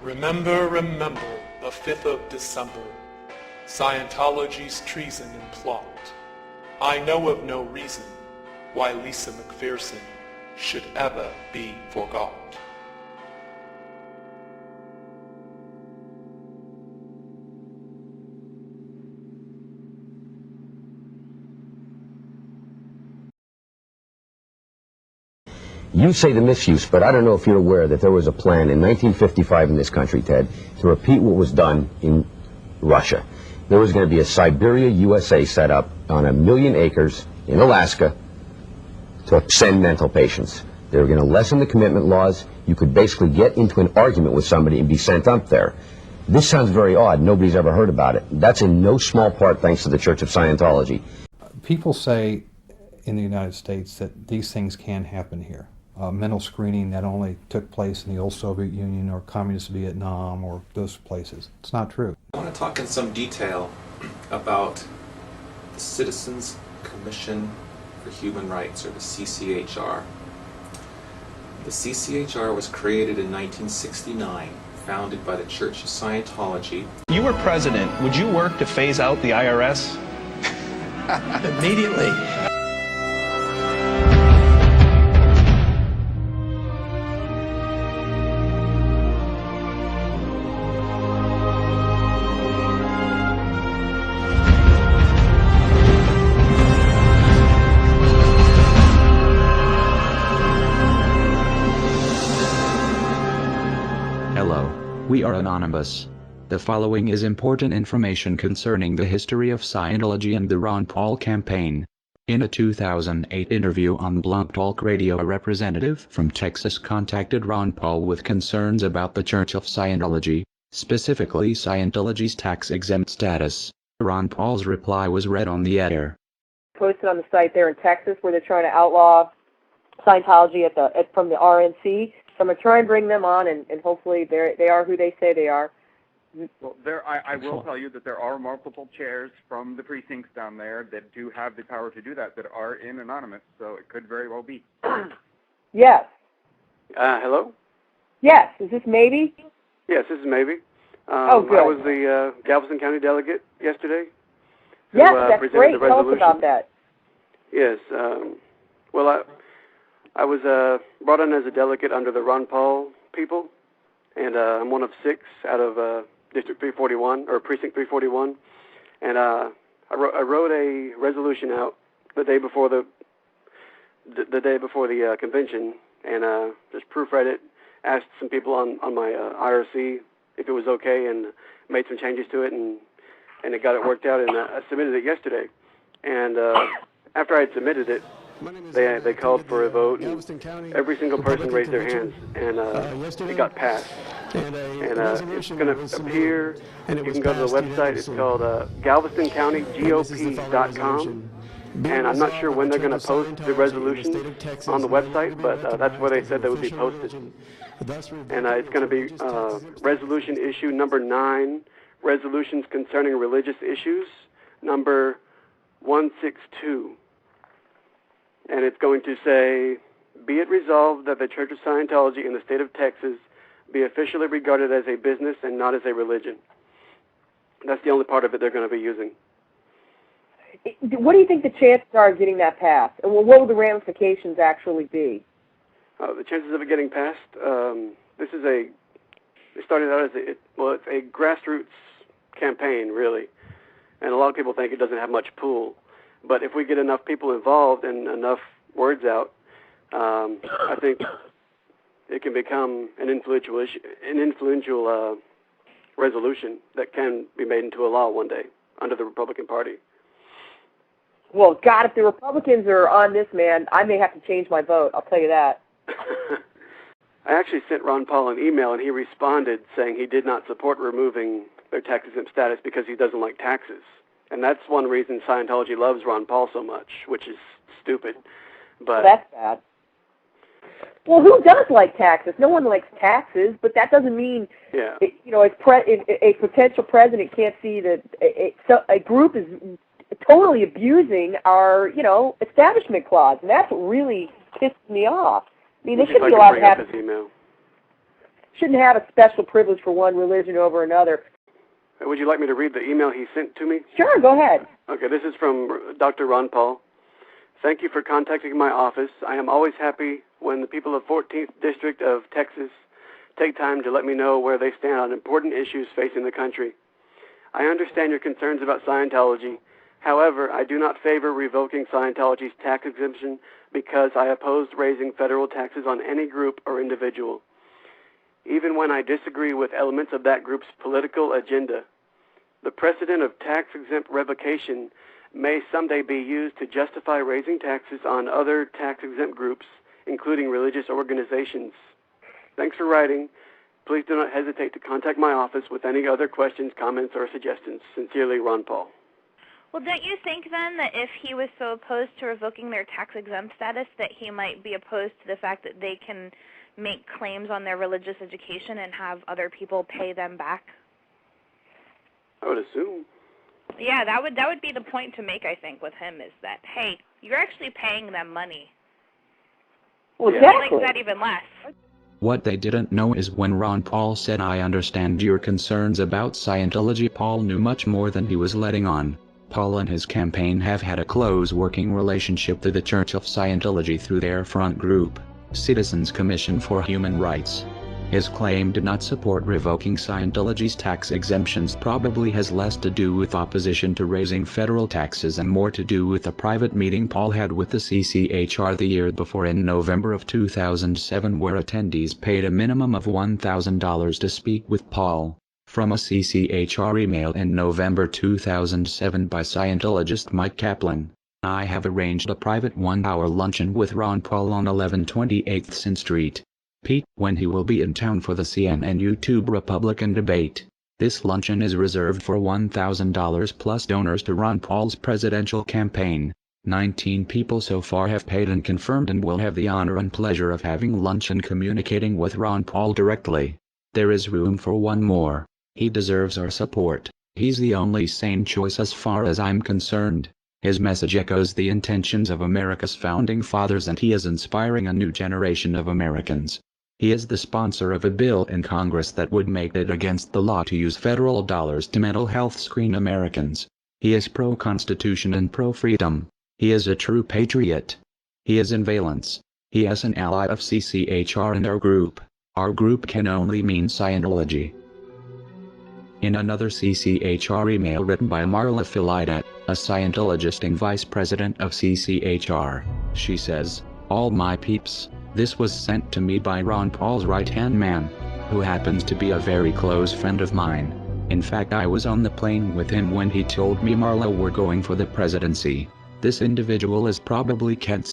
Remember, remember, the 5th of December, Scientology's treason and plot. I know of no reason why Lisa McPherson should ever be forgot. You say the misuse, but I don't know if you're aware that there was a plan in 1955 in this country, Ted, to repeat what was done in Russia. There was going to be a Siberia, USA set up on 1 million acres in Alaska to send mental patients. They were going to lessen the commitment laws. You could basically get into an argument with somebody and be sent up there. This sounds very odd. Nobody's ever heard about it. That's in no small part thanks to the Church of Scientology. People say in the United States that these things can happen here. Mental screening that only took place in the old Soviet Union or communist Vietnam or those places. It's not true. I want to talk in some detail about the Citizens Commission for Human Rights, or the CCHR. The CCHR was created in 1969, founded by the Church of Scientology. If you were president, would you work to phase out the IRS? Immediately. Hello, we are anonymous. The following is important information concerning the history of Scientology and the Ron Paul campaign. In a 2008 interview on Blunt Talk Radio, a representative from Texas contacted Ron Paul with concerns about the Church of Scientology, specifically Scientology's tax-exempt status. Ron Paul's reply was read on the air. Posted on the site there in Texas where they're trying to outlaw Scientology from the RNC. So I'm going to try and bring them on, and hopefully they are who they say they are. Well, I will tell you that there are multiple chairs from the precincts down there that do have the power to do that are in anonymous, so it could very well be. Yes. Hello? Yes. Is this Maybe? Yes, this is Maybe. Oh, good. I was the Galveston County delegate yesterday. Yes, that's great. Tell us about that. Yes. Well, I was brought in as a delegate under the Ron Paul people, and I'm one of 6 out of District 341, or Precinct 341, and I wrote a resolution out the day before the convention, and just proofread it, asked some people on my IRC if it was okay, and made some changes to it, and it got it worked out, and I submitted it yesterday. And after I had submitted it, they called for a vote, and every single person raised their hands, and it got passed. And it's going to appear, you can go to the website, it's called GalvestonCountyGOP.com, and I'm not sure when they're going to post the resolution on the website, but that's where they said they would be posted. And it's going to be resolution issue number 9, resolutions concerning religious issues, number 162. And it's going to say, be it resolved that the Church of Scientology in the state of Texas be officially regarded as a business and not as a religion. That's the only part of it they're going to be using. What do you think the chances are of getting that passed? And what will the ramifications actually be? The chances of it getting passed, it started out as it's a grassroots campaign, really. And a lot of people think it doesn't have much pull. But if we get enough people involved and enough words out, I think it can become an influential resolution that can be made into a law one day under the Republican Party. Well, God, if the Republicans are on this, man, I may have to change my vote. I'll tell you that. I actually sent Ron Paul an email, and he responded saying he did not support removing their tax-exempt status because he doesn't like taxes. And that's one reason Scientology loves Ron Paul so much, which is stupid. But that's bad. Well, who does like taxes? No one likes taxes, but that doesn't mean, a potential president can't see that a group is totally abusing our, establishment clause, and that's what really pisses me off. I mean, they shouldn't be allowed to have. shouldn't have a special privilege for one religion over another. Would you like me to read the email he sent to me? Sure, go ahead. Okay, this is from Dr. Ron Paul. Thank you for contacting my office. I am always happy when the people of 14th District of Texas take time to let me know where they stand on important issues facing the country. I understand your concerns about Scientology. However, I do not favor revoking Scientology's tax exemption because I oppose raising federal taxes on any group or individual, even when I disagree with elements of that group's political agenda. The precedent of tax-exempt revocation may someday be used to justify raising taxes on other tax-exempt groups, including religious organizations. Thanks for writing. Please do not hesitate to contact my office with any other questions, comments, or suggestions. Sincerely, Ron Paul. Well, don't you think then that if he was so opposed to revoking their tax-exempt status that he might be opposed to the fact that they can make claims on their religious education and have other people pay them back? I would assume. Yeah, that would be the point to make, I think, with him, is that, hey, you're actually paying them money. Well, I exactly. like that even less. What they didn't know is when Ron Paul said, "I understand your concerns about Scientology," Paul knew much more than he was letting on. Paul and his campaign have had a close working relationship with the Church of Scientology through their front group, Citizens Commission for Human Rights. His claim to not support revoking Scientology's tax exemptions probably has less to do with opposition to raising federal taxes and more to do with a private meeting Paul had with the CCHR the year before in November of 2007, where attendees paid a minimum of $1,000 to speak with Paul. From a CCHR email in November 2007 by Scientologist Mike Kaplan, "I have arranged a private 1-hour luncheon with Ron Paul on 1128 Sin Street, Pete, when he will be in town for the CNN YouTube Republican debate. This luncheon is reserved for $1,000 plus donors to Ron Paul's presidential campaign. 19 people so far have paid and confirmed and will have the honor and pleasure of having lunch and communicating with Ron Paul directly. There is room for one more. He deserves our support. He's the only sane choice as far as I'm concerned." His message echoes the intentions of America's founding fathers, and he is inspiring a new generation of Americans. He is the sponsor of a bill in Congress that would make it against the law to use federal dollars to mental health screen Americans. He is pro-Constitution and pro-freedom. He is a true patriot. He is in valence. He is an ally of CCHR and our group. Our group can only mean Scientology. In another CCHR email written by Marla Filidet, a Scientologist and vice president of CCHR, she says, "All my peeps, this was sent to me by Ron Paul's right-hand man, who happens to be a very close friend of mine. In fact, I was on the plane with him when he told me, Marla, we're going for the presidency. This individual is probably Kent